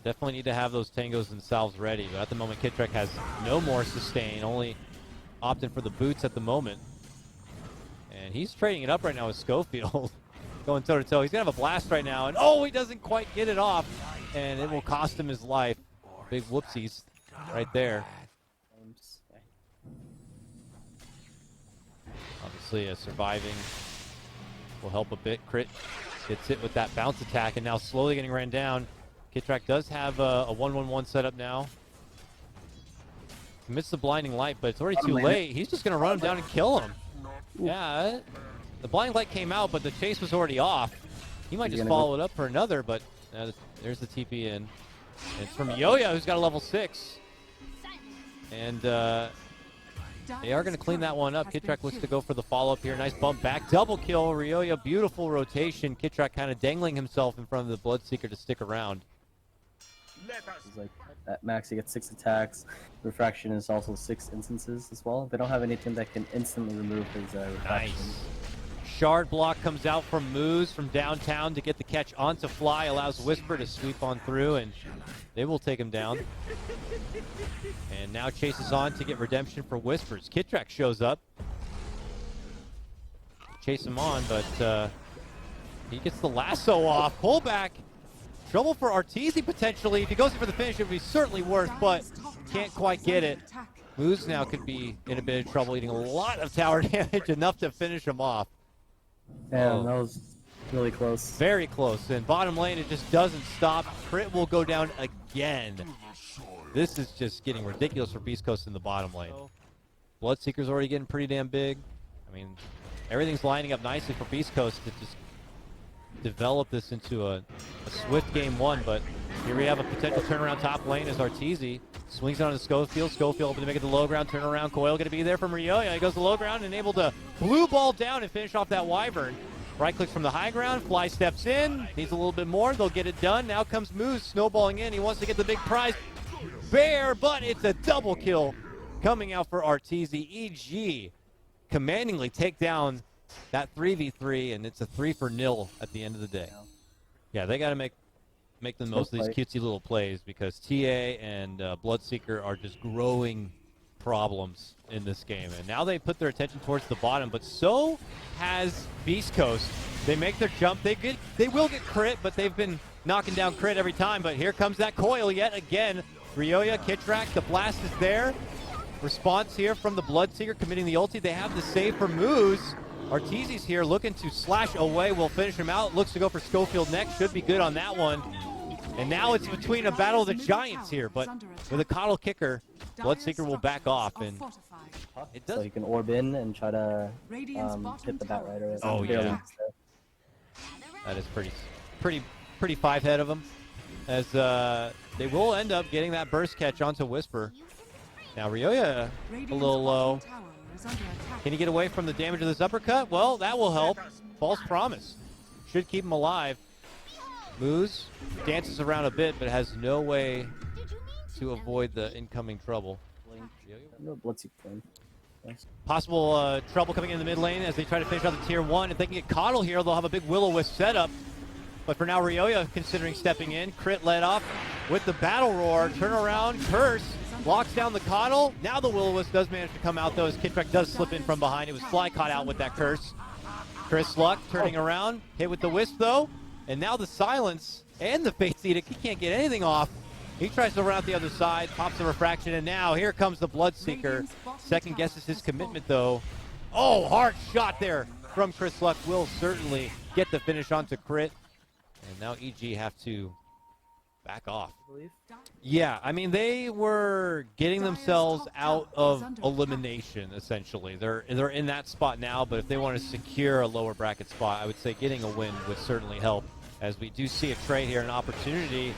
definitely need to have those tangos themselves ready. But at the moment, Kitrak has no more sustain, only opting for the boots at the moment. And he's trading it up right now with Scofield. Going toe-to-toe. He's going to have a blast right now. And oh, he doesn't quite get it off. And it will cost him his life. Big whoopsies right there. Obviously, surviving will help a bit. Crit gets hit with that bounce attack, and now slowly getting ran down. Kitrak does have a 1-1-1 setup now. Missed the blinding light, but it's already too late. He's just going to run him down and kill him. Yeah, the blinding light came out, but the chase was already off. He might just follow it up for another, but there's the TP in. And it's from Ryoya, who's got a level 6. And they are going to clean that one up. Kitrak looks to go for the follow-up here. Nice bump back. Double kill. Ryoya, beautiful rotation. Kitrak kind of dangling himself in front of the Bloodseeker to stick around. He's like, at max, he gets 6 attacks. Refraction is also 6 instances as well. They don't have anything that can instantly remove his refraction. Nice. Shard block comes out from MoOz from downtown to get the catch onto Fly. Allows Wisper to sweep on through, and they will take him down. And now chases on to get redemption for Whispers. Kitrak shows up. Chase him on, but he gets the lasso off. Pull back. Trouble for Arteezy potentially. If he goes in for the finish, it would be certainly worth, but can't quite get it. MoOz now could be in a bit of trouble, eating a lot of tower damage, enough to finish him off. Damn, that was really close. Very close. And bottom lane, it just doesn't stop. Crit will go down again. This is just getting ridiculous for Beastcoast in the bottom lane. Bloodseeker's already getting pretty damn big. I mean, everything's lining up nicely for Beastcoast to just develop this into a swift game one, but here we have a potential turnaround top lane as Arteezy swings on to Scofield. Scofield able to make it to low ground, turn around. Coil going to be there from Ryoya. He goes to low ground and able to blue ball down and finish off that Wyvern. Right clicks from the high ground. Fly steps in. Needs a little bit more. They'll get it done. Now comes MoOz snowballing in. He wants to get the big prize. Bear, but it's a double kill coming out for Arteezy. EG commandingly take down that 3v3, and it's a 3-0 at the end of the day. Yeah, they got to make the most of these cutesy little plays because TA and Bloodseeker are just growing problems in this game. And now they put their attention towards the bottom, but so has Beastcoast. They make their jump. They will get crit, but they've been knocking down crit every time. But here comes that coil yet again. Ryoya, Kitrak, the blast is there. Response here from the Bloodseeker committing the ulti. They have the save for MoOz. Arteezy's here looking to slash away. Will finish him out. Looks to go for Scofield next. Should be good on that one. And now it's between a battle of the giants here, but with a coddle kicker, Bloodseeker will back off, and it does. So you can orb in and try to hit the Batrider. Oh yeah, that is pretty five-head of him, as they will end up getting that burst catch onto Wisper. Now Ryoya a little low. Can he get away from the damage of this uppercut? Well, that will help. False promise. Should keep him alive. MoOz dances around a bit, but has no way to avoid the incoming trouble. Possible trouble coming in the mid lane as they try to finish out the tier 1. If they can get Coddle here, they'll have a big Will-O-Wisp setup. But for now, Ryoya considering stepping in. Crit let off with the Battle Roar. Turn around, Curse. Locks down the Coddle. Now the Will-O-Wisp does manage to come out, though, as Kitrak does slip in from behind. It was Fly caught out with that Curse. Chris Luck turning around. Hit with the Wisp, though. And now the Silence and the Fate's Edict. He can't get anything off. He tries to run out the other side, pops the Refraction, and now here comes the Bloodseeker. Second guesses his commitment, though. Oh, hard shot there from Chris Luck. Will certainly get the finish onto Crit. And now EG have to back off. Yeah, I mean, they were getting themselves out of elimination, essentially. They're in that spot now, but if they want to secure a lower bracket spot, I would say getting a win would certainly help. As we do see a trade here, an opportunity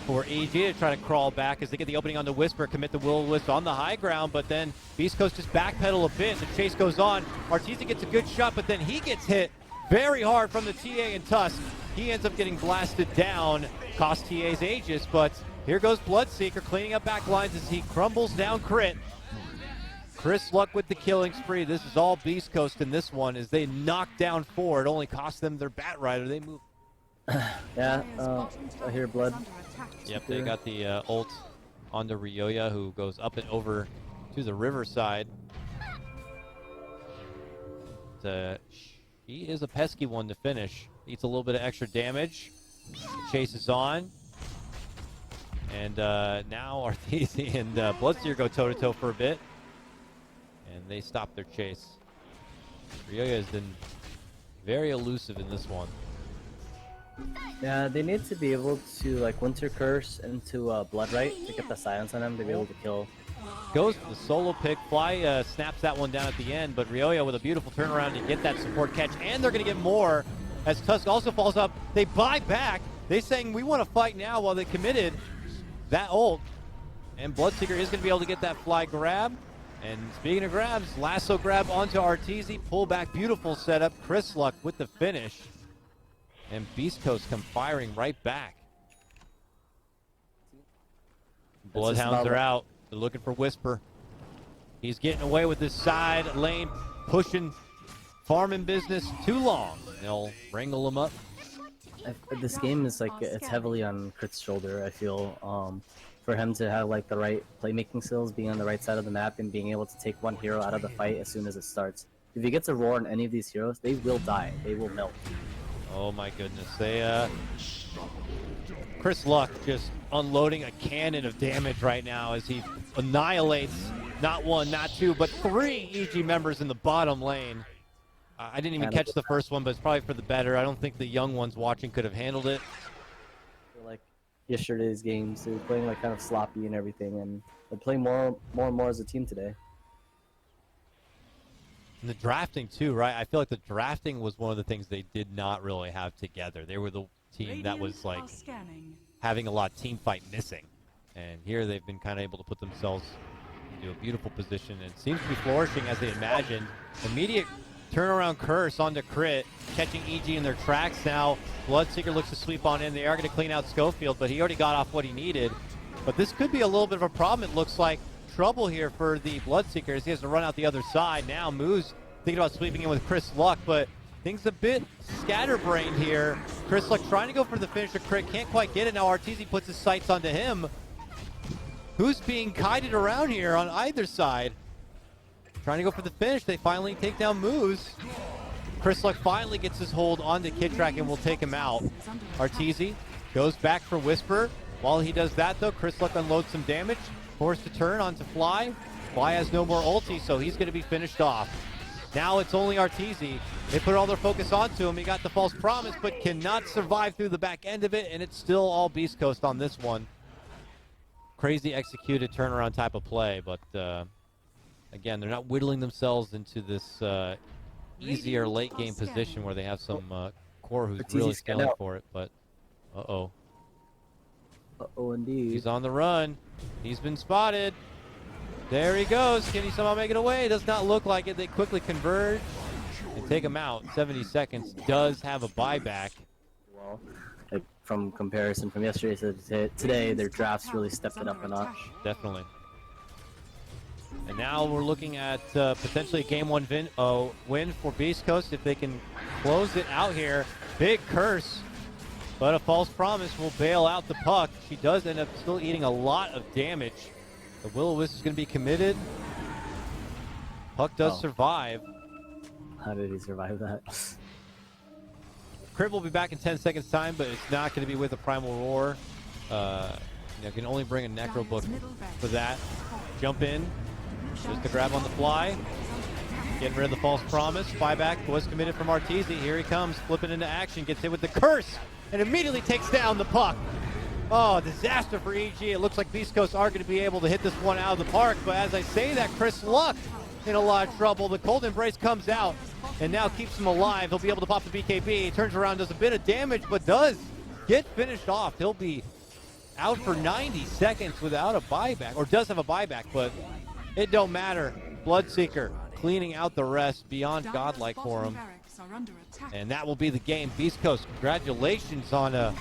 for EG to try to crawl back as they get the opening on the Wisper, commit the Will-O-Wisp on the high ground, but then Beastcoast just backpedal a bit. The chase goes on. Arteezy gets a good shot, but then he gets hit very hard from the TA and Tusk. He ends up getting blasted down, cost TA's Aegis, but here goes Bloodseeker cleaning up back lines as he crumbles down Crit. Chris Luck with the killing spree. This is all Beastcoast in this one as they knock down 4. It only cost them their Batrider. They move Yeah, I hear blood. Yep, they got the ult onto Ryoya, who goes up and over to the riverside. She is a pesky one to finish. Eats a little bit of extra damage. Chase is on. And now Arteezy and Bloodseeker go toe-to-toe for a bit. And they stop their chase. Ryoya has been very elusive in this one. Yeah, they need to be able to like Winter Curse into Bloodright to get the silence on him to be able to kill. Goes for the solo pick. Fly snaps that one down at the end, but Ryoya with a beautiful turnaround to get that support catch, and they're going to get more as Tusk also falls up. They buy back. They saying we want to fight now while they committed that ult, and Bloodseeker is going to be able to get that fly grab. And speaking of grabs, lasso grab onto Arteezy, pull back, beautiful setup. Chris Luck with the finish, and Beastcoast come firing right back. Bloodhounds are out. They're looking for Wisper. He's getting away with his side lane, pushing farming business too long. They'll wrangle him up. This game is like, it's heavily on Crit's shoulder, I feel. For him to have like the right playmaking skills, being on the right side of the map, and being able to take one hero out of the fight as soon as it starts. If he gets a roar on any of these heroes, they will die. They will melt. Oh my goodness. They, Chris Luck just unloading a cannon of damage right now as he annihilates not one, not two, but 3 EG members in the bottom lane. I didn't even catch the first one, but it's probably for the better. I don't think the young ones watching could have handled it. Like yesterday's games, they were playing like kind of sloppy and everything, and they're playing more and more as a team today. And the drafting too, right? I feel like the drafting was one of the things they did not really have together. They were the team that was like having a lot of team fight missing. And here they've been kind of able to put themselves into a beautiful position and seems to be flourishing as they imagined. Immediate turnaround curse onto Crit, catching EG in their tracks now. Bloodseeker looks to sweep on in. They are going to clean out Scofield, but he already got off what he needed. But this could be a little bit of a problem, it looks like. Trouble here for the Bloodseekers. He has to run out the other side. Now MoOz thinking about sweeping in with Chris Luck, but things a bit scatterbrained here. Chris Luck trying to go for the finisher. Crit can't quite get it. Now Arteezy puts his sights onto him. Who's being kited around here on either side? Trying to go for the finish. They finally take down MoOz. Chris Luck finally gets his hold onto Kitrak and will take him out. Arteezy goes back for Wisper. While he does that though, Chris Luck unloads some damage. Forced to turn onto Fly. Fly has no more ulti, so he's going to be finished off. Now it's only Arteezy. They put all their focus onto him. He got the false promise, but cannot survive through the back end of it, and it's still all Beastcoast on this one. Crazy executed turnaround type of play, but again, they're not whittling themselves into this easier late game position where they have some core who's really scaling for it, but uh-oh. Uh-oh, indeed. He's on the run. He's been spotted. There he goes. Can he somehow make it away? Does not look like it. They quickly converge and take him out. 70 seconds. Does have a buyback. Well, like from comparison from yesterday to today, their drafts really stepped it up a notch. Definitely. And now we're looking at potentially a game one win for Beastcoast if they can close it out here. Big curse. But a false promise will bail out the puck. She does end up still eating a lot of damage. The Will-O-Wisp is going to be committed. Puck does survive. How did he survive that? Crit will be back in 10 seconds time, but it's not going to be with a Primal Roar. You can only bring a Necro Book for that. Jump in. Just to grab on the fly. Getting rid of the false promise. Buyback was committed from Arteezy. Here he comes, flipping into action. Gets hit with the curse. And immediately takes down the puck. Oh, disaster for EG. It looks like Beastcoast are going to be able to hit this one out of the park. But as I say that, Chris Luck in a lot of trouble. The Cold Embrace comes out and now keeps him alive. He'll be able to pop the BKB. He turns around, does a bit of damage, but does get finished off. He'll be out for 90 seconds without a buyback. Or does have a buyback, but it don't matter. Bloodseeker cleaning out the rest. Beyond godlike for him. And that will be the game. Beastcoast, congratulations on a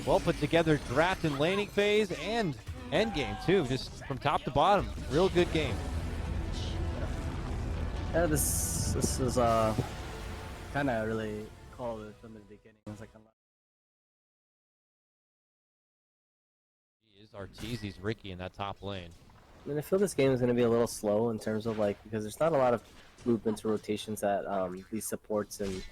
well put together draft and laning phase and end game too. Just from top to bottom, real good game. Yeah, this is kind of really called it from the beginning. It was like Arteezy's Riki in that top lane. I mean, I feel this game is going to be a little slow in terms of like, because there's not a lot of movements or rotations that these supports and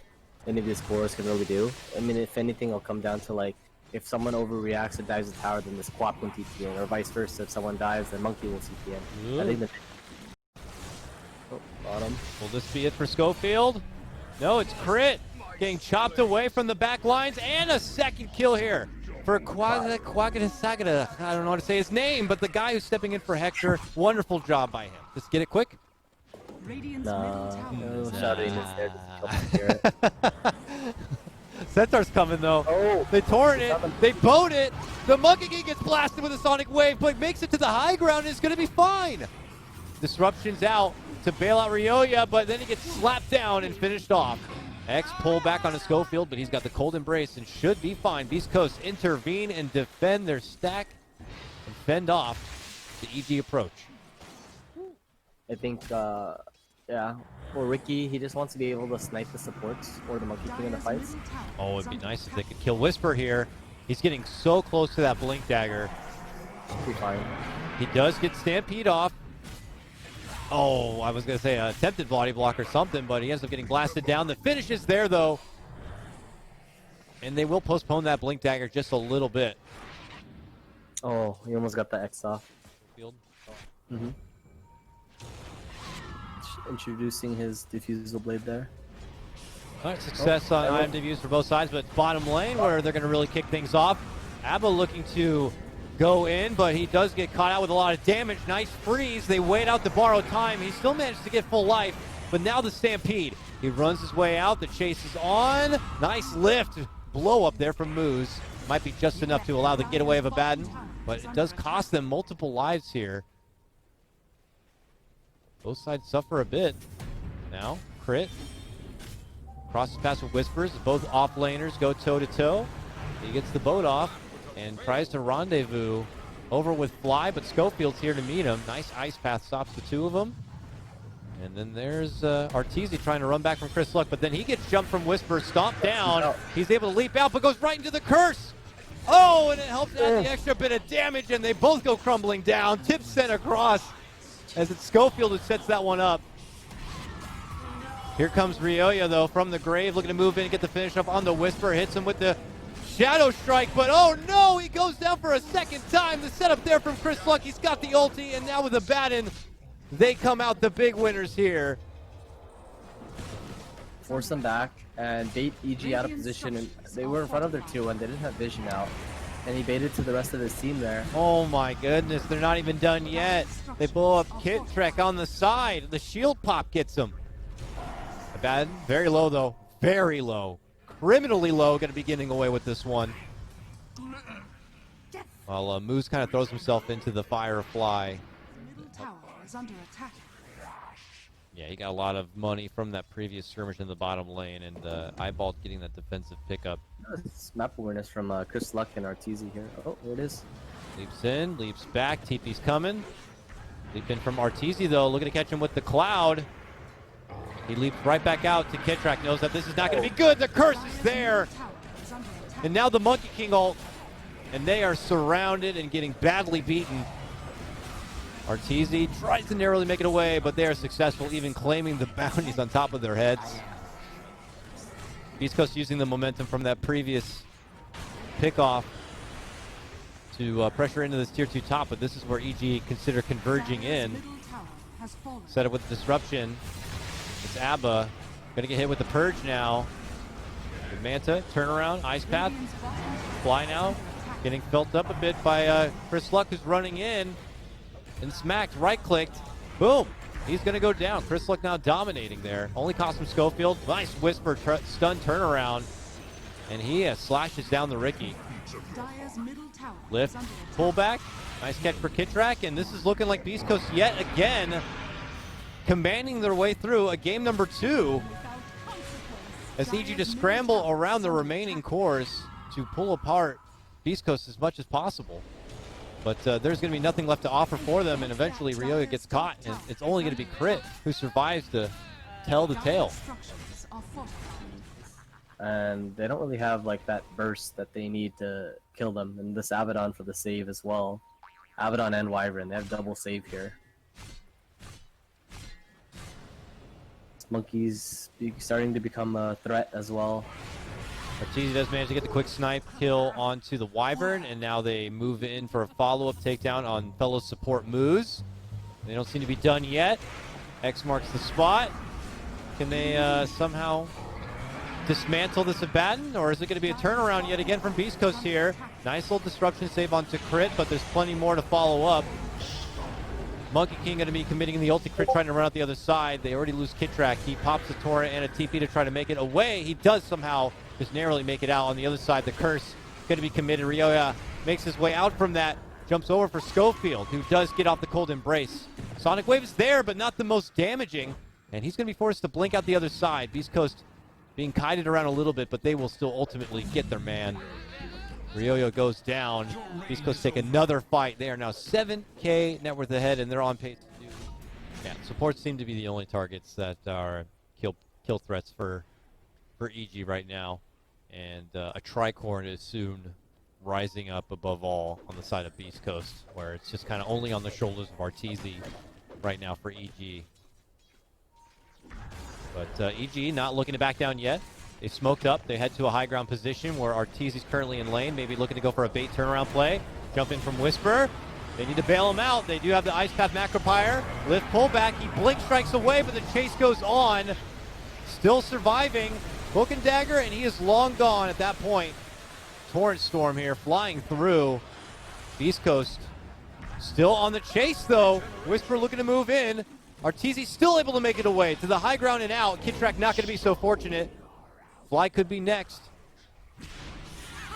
any of these cores can really do. I mean, if anything, it'll come down to like, if someone overreacts and dives the tower, then this Quap can TP in, or vice versa. If someone dives, then Monkey will TP in. I think that. Oh, bottom. Will this be it for Scofield? No, it's Crit getting chopped away from the back lines, and a second kill here for Quagga. I don't know how to say his name, but the guy who's stepping in for Hector. Wonderful job by him. Just get it quick. No, shouting is there just to hear it. Centaur's coming though. Oh, they torn it. They bowed it. The Monkey King gets blasted with a Sonic Wave, but makes it to the high ground and is going to be fine. Disruption's out to bail out Ryoya, but then he gets slapped down and finished off. X pull back on a Scofield, but he's got the cold embrace and should be fine. Beastcoast intervene and defend their stack and fend off the EG approach. I think, yeah, for Riki, he just wants to be able to snipe the supports or the Monkey King in the fights. Oh, it'd be nice if they could kill Wisper here. He's getting so close to that Blink Dagger. Be fine. He does get Stampede off. Oh, I was going to say a attempted body block or something, but he ends up getting blasted down. The finish is there, though. And they will postpone that Blink Dagger just a little bit. Oh, he almost got the X off. Field. Mm-hmm. Introducing his Diffusal Blade there. All right, success on item debuts for both sides, but bottom lane where they're going to really kick things off. Abba looking to go in, but he does get caught out with a lot of damage. Nice freeze. They wait out to borrow time. He still managed to get full life, but now the Stampede. He runs his way out. The chase is on. Nice lift. Blow up there from MoOz. Might be just enough to allow the getaway of Abbadon, but it does cost them multiple lives here. Both sides suffer a bit. Now, Crit. Crosses past with Whispers. Both off laners go toe-to-toe. He gets the boat off and tries to rendezvous over with Fly, but Scofield's here to meet him. Nice ice path stops the two of them. And then there's Arteezy trying to run back from Chris Luck, but then he gets jumped from Whisper, stomped down. He's able to leap out, but goes right into the curse. Oh, and it helps add the extra bit of damage, and they both go crumbling down. Tip sent across as it's Scofield who sets that one up. Here comes Ryoya, though, from the grave, looking to move in and get the finish up on the Whisper. Hits him with the Shadow Strike, but oh no, he goes down for a second time. The setup there from Chris Luck. He's got the ulti, and now with Abbadon, they come out the big winners here. Force them back and bait EG out of position, and they were in front of their 2-1. They didn't have vision out, and he baited to the rest of his team there. Oh my goodness, they're not even done yet. They blow up Kitrak on the side. The shield pop gets him. Abbadon, very low though, very low. Criminally low, going to be getting away with this one. While MoOz kind of throws himself into the Firefly. Yeah, he got a lot of money from that previous skirmish in the bottom lane, and eyeballed getting that defensive pickup. It's map awareness from Chris Luck and Arteezy here. Oh, here it is. Leaps in, leaps back, TP's coming. Leap in from Arteezy though, looking to catch him with the cloud. He leaps right back out to Kitrak, knows that this is not going to be good. The curse is there. And now the Monkey King ult. And they are surrounded and getting badly beaten. Arteezy tries to narrowly make it away, but they are successful, even claiming the bounties on top of their heads. Beastcoast using the momentum from that previous pickoff to pressure into this tier 2 top, but this is where EG consider converging in. Set up with disruption. It's Abba. Gonna get hit with the Purge now. The Manta, turnaround, Ice Path. Fly now. Getting felt up a bit by Chris Luck, who's running in. And smacked, right-clicked. Boom! He's gonna go down. Chris Luck now dominating there. Only cost him Scofield. Nice Whisper stun turnaround. And he slashes down the Riki. Lift, pullback. Nice catch for Kitrak. And this is looking like Beastcoast yet again commanding their way through a game number 2 as EG just scramble around the remaining cores to pull apart Beastcoast as much as possible. But there's going to be nothing left to offer for them, and eventually Ryoya gets caught, and it's only going to be Crit who survives to tell the tale. And they don't really have like that burst that they need to kill them, and this Abbadon for the save as well. Abbadon and Wyvern. They have double save here. This monkey's starting to become a threat as well. Arteezy does manage to get the quick snipe kill onto the Wyvern, and now they move in for a follow-up takedown on fellow support MoOz. They don't seem to be done yet. X marks the spot. Can they somehow dismantle this Abbadon, or is it going to be a turnaround yet again from Beastcoast here? Nice little disruption save onto crit, but there's plenty more to follow up. Monkey King going to be committing the ulti crit, trying to run out the other side. They already lose Kitrak. He pops a torrent and a TP to try to make it away. He does somehow just narrowly make it out. On the other side, the curse going to be committed. Ryoya makes his way out from that. Jumps over for Scofield, who does get off the cold embrace. Sonic Wave is there, but not the most damaging. And he's going to be forced to blink out the other side. Beastcoast being kited around a little bit, but they will still ultimately get their man. Ryoya goes down. Beastcoast take another fight. They are now 7K net worth ahead, and they're on pace to do. Yeah, supports seem to be the only targets that are kill threats for EG right now. And a tricorn is soon rising up above all on the side of Beastcoast, where it's just kind of only on the shoulders of Arteezy right now for EG. But EG not looking to back down yet. They smoked up. They head to a high ground position where Arteezy's currently in lane, maybe looking to go for a bait turnaround play. Jump in from Wisper. They need to bail him out. They do have the Ice Path Macropire. Lift pullback. He blink strikes away, but the chase goes on. Still surviving. Hook and dagger, and he is long gone at that point. Torrent Storm here flying through. Beastcoast still on the chase, though. Wisper looking to move in. Arteezy still able to make it away to the high ground and out. Kitrak not going to be so fortunate. Fly could be next.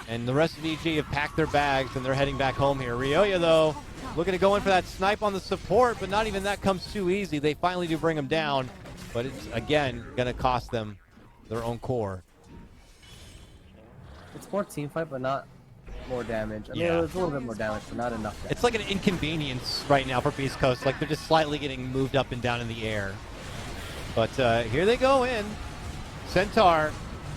And the rest of EG have packed their bags, and they're heading back home here. Ryoya, though, looking to go in for that snipe on the support, but not even that comes too easy. They finally do bring him down, but it's, again, going to cost them their own core. It's more team fight, but not more damage. I mean, Yeah. it's a little bit more damage, but not enough damage. It's like an inconvenience right now for Beastcoast. Like, they're just slightly getting moved up and down in the air. But here they go in. Centaur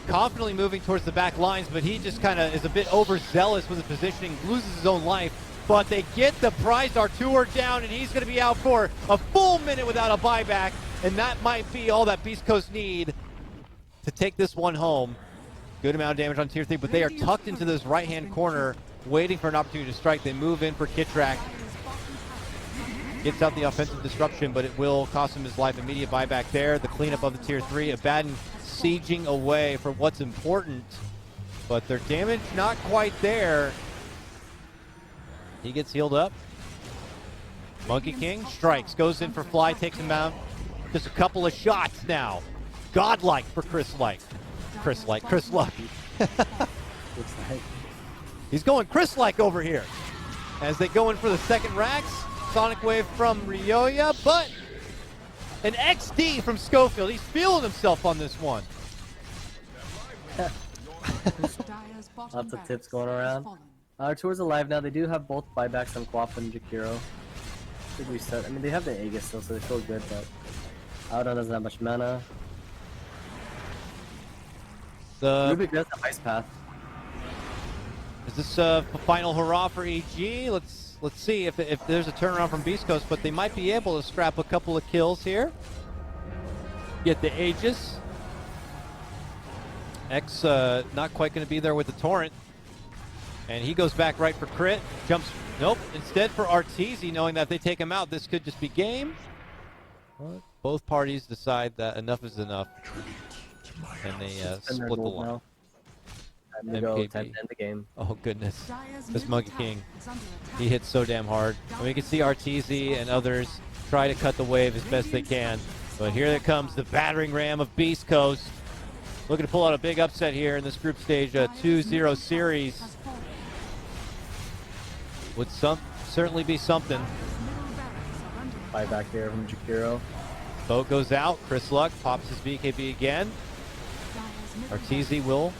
confidently moving towards the back lines, but he just kind of is a bit overzealous with his positioning, loses his own life. But they get the prized Artur down, and he's going to be out for a full minute without a buyback. And that might be all that Beastcoast need to take this one home. Good amount of damage on tier 3, but they are tucked into this right-hand corner, waiting for an opportunity to strike. They move in for Kitrak. Gets out the offensive disruption, but it will cost him his life. Immediate buyback there. The cleanup of the tier 3. Abbadon sieging away for what's important, but their damage not quite there. He gets healed up. Monkey King strikes, goes in for Fly, takes him out. Just a couple of shots now. Godlike for Chris Lucky. He's going Chris-like over here as they go in for the second racks. Sonic Wave from Ryoya, but an XD from Scofield. He's feeling himself on this one. Lots of tips going around. Towards alive now. They do have both buybacks on Quap and Jakiro. Should reset. I mean, they have the Aegis still, so they feel good, but Abbadon doesn't have much mana. Rubick does have Ice Path. Is this a final hurrah for EG? Let's see if there's a turnaround from Beastcoast, but they might be able to scrap a couple of kills here. Get the Aegis. X not quite going to be there with the Torrent. And he goes back right for crit. Jumps, nope. Instead for Arteezy, knowing that if they take him out, this could just be game. But both parties decide that enough is enough. And they split the line. Time to go, time to end the game. Oh goodness, this Monkey King, he hits so damn hard. I mean, you can see Arteezy and others try to cut the wave as best they can. But here it comes, the battering ram of Beastcoast. Looking to pull out a big upset here in this group stage, a 2-0 series. Would certainly be something. Buyback here from Jakiro. Boat goes out, Chris Luck pops his BKB again. Arteezy will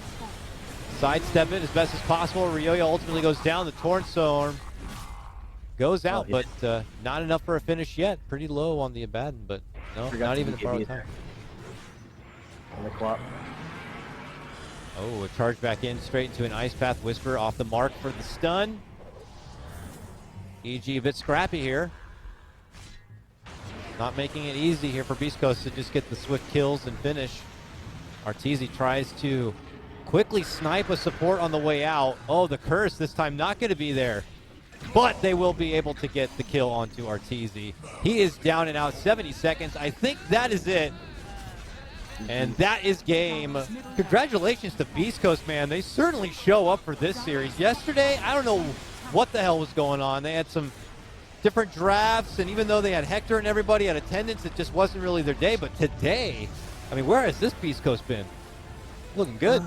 sidestep it as best as possible. Ryoya ultimately goes down. The Torrent Storm goes out, but not enough for a finish yet. Pretty low on the Abbadon, but no, not even the far time. On the Quap. Oh, a charge back in straight into an Ice Path Whisper off the mark for the stun. EG a bit scrappy here. Not making it easy here for Beastcoast to just get the swift kills and finish. Arteezy tries to quickly snipe a support on the way out. Oh, the curse this time not going to be there. But they will be able to get the kill onto Arteezy. He is down and out, 70 seconds. I think that is it. And that is game. Congratulations to Beastcoast, man. They certainly show up for this series. Yesterday, I don't know what the hell was going on. They had some different drafts, and even though they had Hector and everybody at attendance, it just wasn't really their day. But today, I mean, where has this Beastcoast been? Looking good.